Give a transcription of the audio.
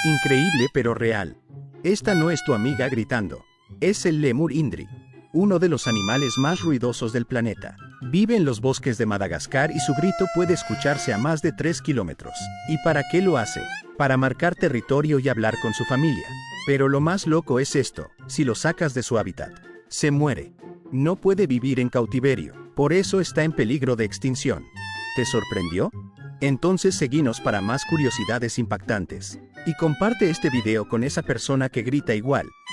Increíble pero real. Esta no es tu amiga gritando. Es el lémur indri, uno de los animales más ruidosos del planeta. Vive en los bosques de Madagascar y su grito puede escucharse a más de 3 kilómetros. ¿Y para qué lo hace? Para marcar territorio y hablar con su familia. Pero lo más loco es esto: si lo sacas de su hábitat, se muere. No puede vivir en cautiverio, por eso está en peligro de extinción. ¿Te sorprendió? Entonces seguinos para más curiosidades impactantes. Y comparte este video con esa persona que grita igual